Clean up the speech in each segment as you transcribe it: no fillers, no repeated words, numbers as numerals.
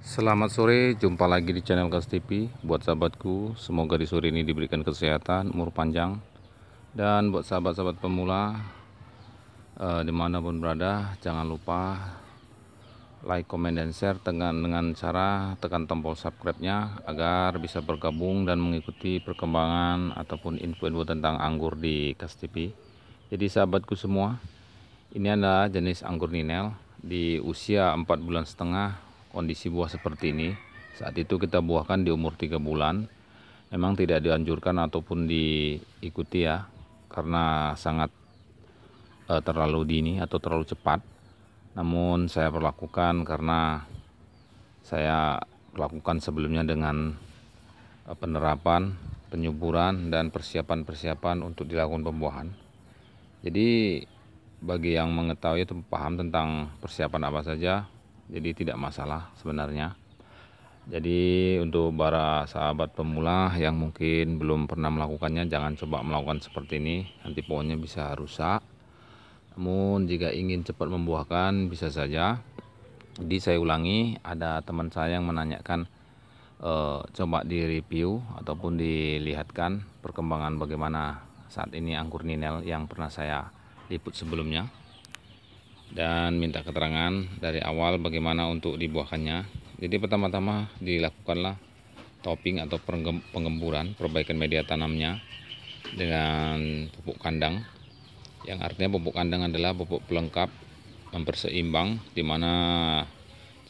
Selamat sore, jumpa lagi di channel Kas TV. Buat sahabatku, semoga di sore ini diberikan kesehatan, umur panjang. Dan buat sahabat-sahabat pemula, dimanapun berada, jangan lupa like, comment, dan share dengan cara tekan tombol subscribe-nya agar bisa bergabung dan mengikuti perkembangan ataupun info-info tentang anggur di Kas TV. Jadi sahabatku semua, ini adalah jenis anggur ninel di usia 4,5 bulan. Kondisi buah seperti ini. Saat itu kita buahkan di umur 3 bulan. Memang tidak dianjurkan ataupun diikuti ya, karena sangat terlalu dini atau terlalu cepat. Namun saya perlakukan karena saya lakukan sebelumnya dengan penerapan, penyuburan, dan persiapan-persiapan untuk dilakukan pembuahan. Jadi bagi yang mengetahui atau paham tentang persiapan apa saja, jadi tidak masalah sebenarnya. Jadi untuk para sahabat pemula yang mungkin belum pernah melakukannya, jangan coba melakukan seperti ini, nanti pohonnya bisa rusak. Namun jika ingin cepat membuahkan bisa saja. Jadi saya ulangi, ada teman saya yang menanyakan coba di review ataupun dilihatkan perkembangan bagaimana saat ini anggur ninel yang pernah saya liput sebelumnya, dan minta keterangan dari awal bagaimana untuk dibuahkannya. Jadi pertama-tama dilakukanlah topping atau penggemburan, perbaikan media tanamnya dengan pupuk kandang, yang artinya pupuk kandang adalah pupuk pelengkap memperseimbang, dimana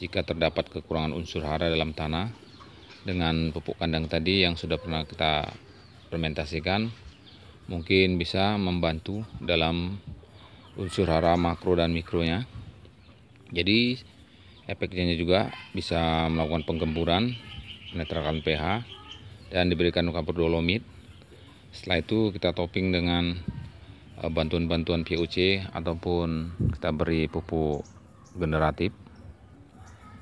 jika terdapat kekurangan unsur hara dalam tanah, dengan pupuk kandang tadi yang sudah pernah kita fermentasikan mungkin bisa membantu dalam unsur hara makro dan mikronya. Jadi efeknya juga bisa melakukan penggemburan, menetralkan pH, dan diberikan kapur dolomit. Setelah itu kita topping dengan bantuan-bantuan VOC ataupun kita beri pupuk generatif,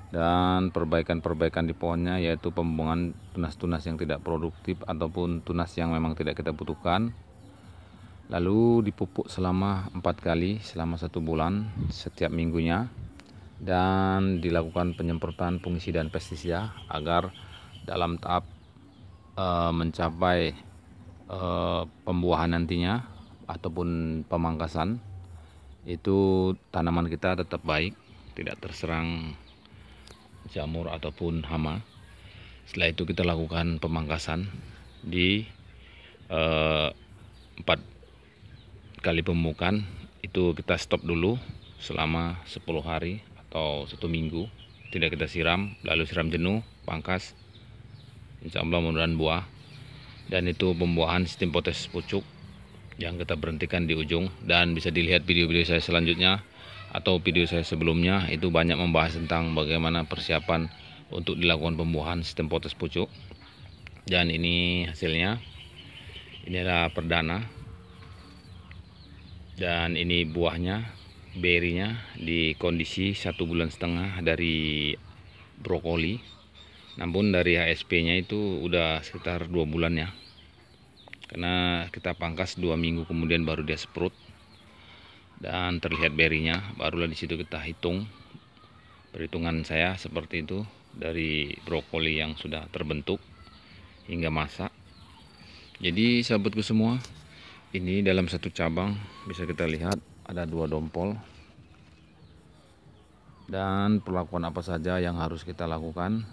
dan perbaikan-perbaikan di pohonnya yaitu pembuangan tunas-tunas yang tidak produktif ataupun tunas yang memang tidak kita butuhkan. Lalu dipupuk selama 4 kali selama 1 bulan setiap minggunya, dan dilakukan penyemprotan fungisida dan pestisida agar dalam tahap mencapai pembuahan nantinya ataupun pemangkasan itu tanaman kita tetap baik, tidak terserang jamur ataupun hama. Setelah itu kita lakukan pemangkasan di 4 kali pemupukan itu kita stop dulu selama 10 hari atau 1 minggu, tidak kita siram, lalu siram jenuh, pangkas, insya Allah mudah-mudahan buah. Dan itu pembuahan sistem potes pucuk yang kita berhentikan di ujung. Dan bisa dilihat video-video saya selanjutnya atau video saya sebelumnya, itu banyak membahas tentang bagaimana persiapan untuk dilakukan pembuahan sistem potes pucuk. Dan ini hasilnya, ini adalah perdana, dan ini buahnya, berinya di kondisi 1,5 bulan dari brokoli. Namun dari HSP nya itu udah sekitar 2 bulan ya, karena kita pangkas 2 minggu kemudian baru dia sprut dan terlihat berinya. Barulah di situ kita hitung, perhitungan saya seperti itu, dari brokoli yang sudah terbentuk hingga masak. Jadi sahabatku semua, ini dalam satu cabang bisa kita lihat ada 2 dompol. Dan perlakuan apa saja yang harus kita lakukan,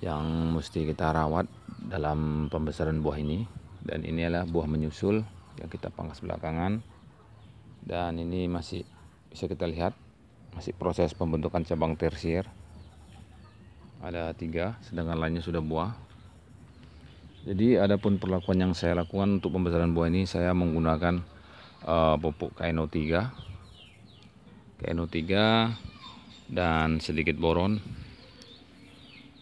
yang mesti kita rawat dalam pembesaran buah ini. Dan ini adalah buah menyusul yang kita pangkas belakangan, dan ini masih bisa kita lihat masih proses pembentukan cabang tersier, ada 3, sedangkan lainnya sudah buah. Jadi adapun perlakuan yang saya lakukan untuk pembesaran buah ini, saya menggunakan pupuk KNO3 dan sedikit boron.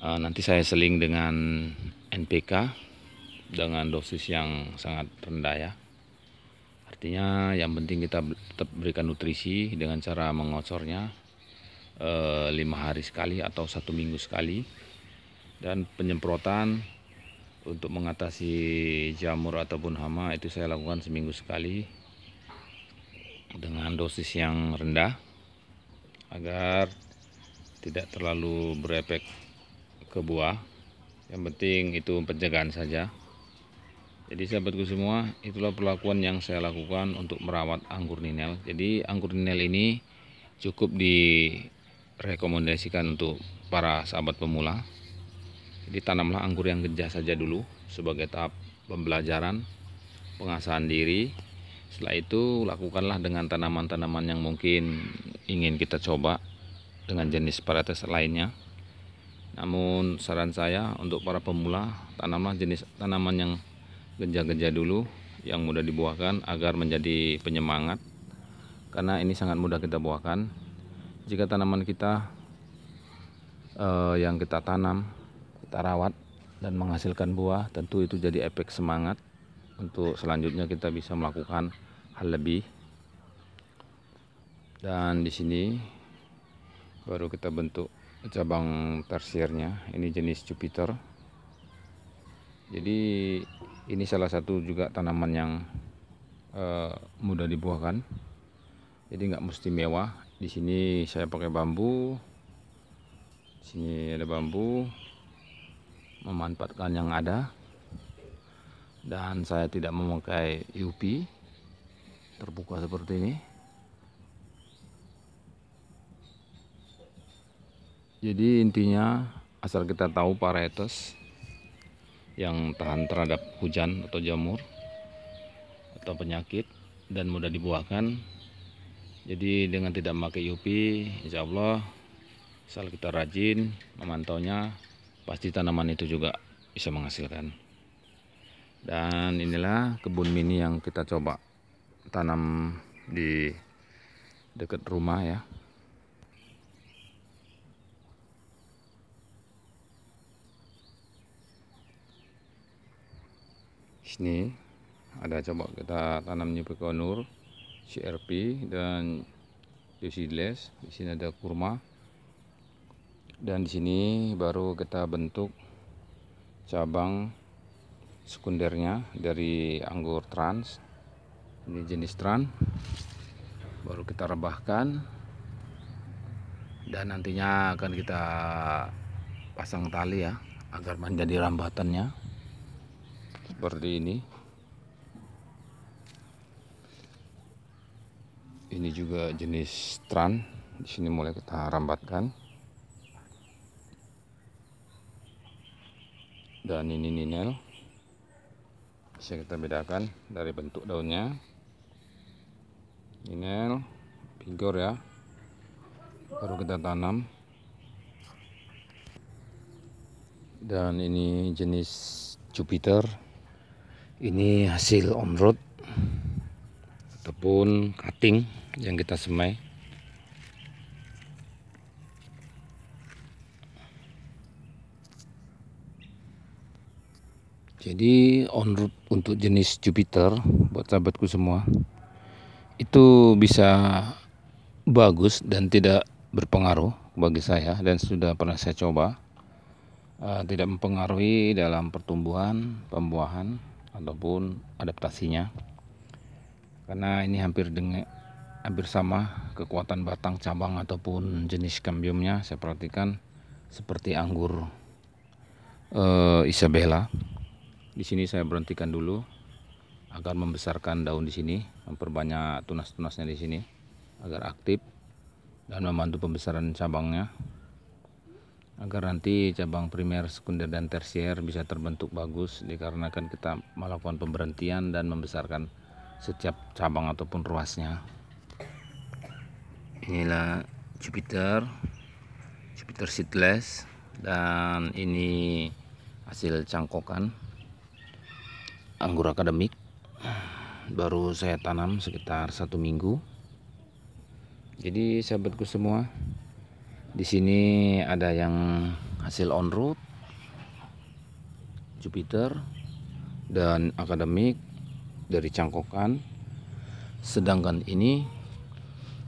Nanti saya seling dengan NPK dengan dosis yang sangat rendah ya. Artinya yang penting kita tetap berikan nutrisi dengan cara mengocornya 5 hari sekali atau 1 minggu sekali. Dan penyemprotan untuk mengatasi jamur ataupun hama itu saya lakukan seminggu sekali dengan dosis yang rendah agar tidak terlalu berefek ke buah. Yang penting itu pencegahan saja. Jadi sahabatku semua, itulah perlakuan yang saya lakukan untuk merawat anggur ninel. Jadi anggur ninel ini cukup direkomendasikan untuk para sahabat pemula. Jadi tanamlah anggur yang gejah saja dulu sebagai tahap pembelajaran, pengasahan diri. Setelah itu lakukanlah dengan tanaman-tanaman yang mungkin ingin kita coba dengan jenis varietas lainnya. Namun saran saya untuk para pemula, tanamlah jenis tanaman yang gejah-gejah dulu, yang mudah dibuahkan agar menjadi penyemangat, karena ini sangat mudah kita buahkan. Jika tanaman kita yang kita tanam, kita rawat dan menghasilkan buah, tentu itu jadi efek semangat untuk selanjutnya kita bisa melakukan hal lebih. Dan di sini baru kita bentuk cabang tersiernya. Ini jenis Jupiter. Jadi ini salah satu juga tanaman yang mudah dibuahkan. Jadi nggak mesti mewah. Di sini saya pakai bambu. Di sini ada bambu. Memanfaatkan yang ada. Dan saya tidak memakai UV. Terbuka seperti ini. Jadi intinya asal kita tahu varietas yang tahan terhadap hujan atau jamur atau penyakit dan mudah dibuahkan. Jadi dengan tidak memakai UV, insya Allah asal kita rajin memantaunya, pasti tanaman itu juga bisa menghasilkan. Dan inilah kebun mini yang kita coba tanam di dekat rumah ya. Sini ada coba kita tanam New Pekonur, CRP dan Seedless. Di sini ada kurma. Dan di sini baru kita bentuk cabang sekundernya dari anggur trans. Ini jenis trans. Baru kita rebahkan dan nantinya akan kita pasang tali ya agar menjadi rambatannya. Seperti ini. Ini juga jenis tran. Di sini mulai kita rambatkan. Dan ini ninel. Bisa kita bedakan dari bentuk daunnya. Ninel, pinggor ya. Baru kita tanam. Dan ini jenis Jupiter. Ini hasil on road ataupun cutting yang kita semai. Jadi on road untuk jenis Jupiter buat sahabatku semua itu bisa bagus dan tidak berpengaruh bagi saya, dan sudah pernah saya coba. Tidak mempengaruhi dalam pertumbuhan, pembuahan ataupun adaptasinya, karena ini hampir sama kekuatan batang, cabang ataupun jenis kambiumnya. Saya perhatikan seperti anggur Isabella. Di sini saya berhentikan dulu agar membesarkan daun di sini, memperbanyak tunas-tunasnya di sini agar aktif dan membantu pembesaran cabangnya, agar nanti cabang primer, sekunder dan tersier bisa terbentuk bagus, dikarenakan kita melakukan pemberhentian dan membesarkan setiap cabang ataupun ruasnya. Inilah Jupiter Seedless, dan ini hasil cangkokan anggur akademik. Baru saya tanam sekitar 1 minggu. Jadi sahabatku semua, di sini ada yang hasil on road Jupiter dan akademik dari cangkokan. Sedangkan ini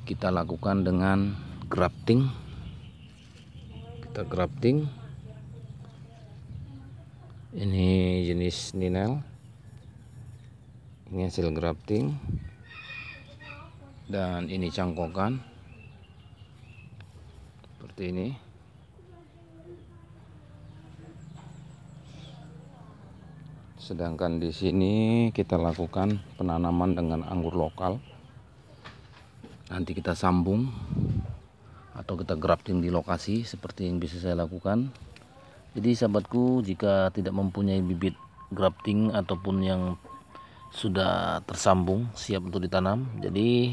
kita lakukan dengan grafting. Kita grafting. Ini jenis ninel. Ini hasil grafting. Dan ini cangkokan. Seperti ini. Sedangkan di sini kita lakukan penanaman dengan anggur lokal. Nanti kita sambung atau kita grafting di lokasi seperti yang bisa saya lakukan. Jadi sahabatku, jika tidak mempunyai bibit grafting ataupun yang sudah tersambung siap untuk ditanam, jadi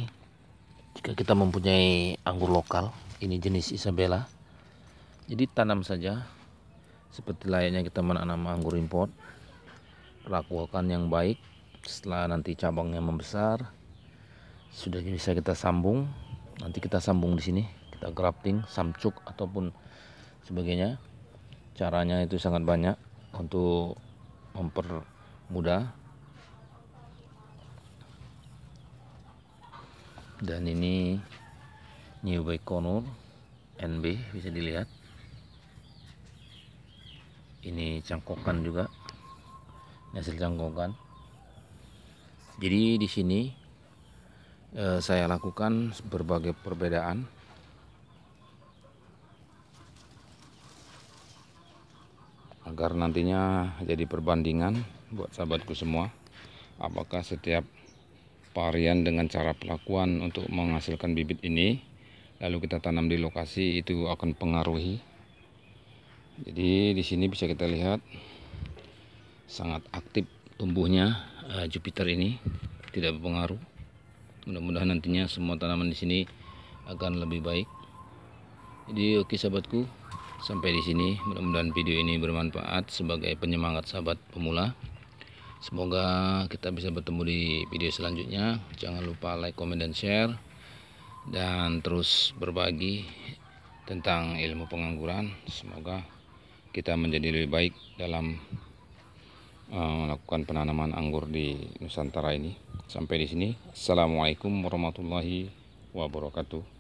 jika kita mempunyai anggur lokal, ini jenis Isabella, jadi tanam saja seperti layaknya kita menanam anggur import. Lakukan yang baik. Setelah nanti cabangnya membesar, sudah bisa kita sambung. Nanti kita sambung di sini, kita grafting, samcuk ataupun sebagainya. Caranya itu sangat banyak untuk mempermudah. Dan ini New Baikonur NB, bisa dilihat. Ini cangkokan juga, hasil cangkokan. Jadi di sini saya lakukan berbagai perbedaan agar nantinya jadi perbandingan buat sahabatku semua, apakah setiap varian dengan cara pelakuan untuk menghasilkan bibit ini lalu kita tanam di lokasi itu akan pengaruhi. Jadi di sini bisa kita lihat sangat aktif tumbuhnya Jupiter ini, tidak berpengaruh. Mudah-mudahan nantinya semua tanaman di sini akan lebih baik. Jadi oke sahabatku, sampai di sini. Mudah-mudahan video ini bermanfaat sebagai penyemangat sahabat pemula. Semoga kita bisa bertemu di video selanjutnya. Jangan lupa like, comment, dan share, dan terus berbagi tentang ilmu pengangguran. Semoga kita menjadi lebih baik dalam melakukan penanaman anggur di Nusantara ini. Sampai di sini. Assalamualaikum warahmatullahi wabarakatuh.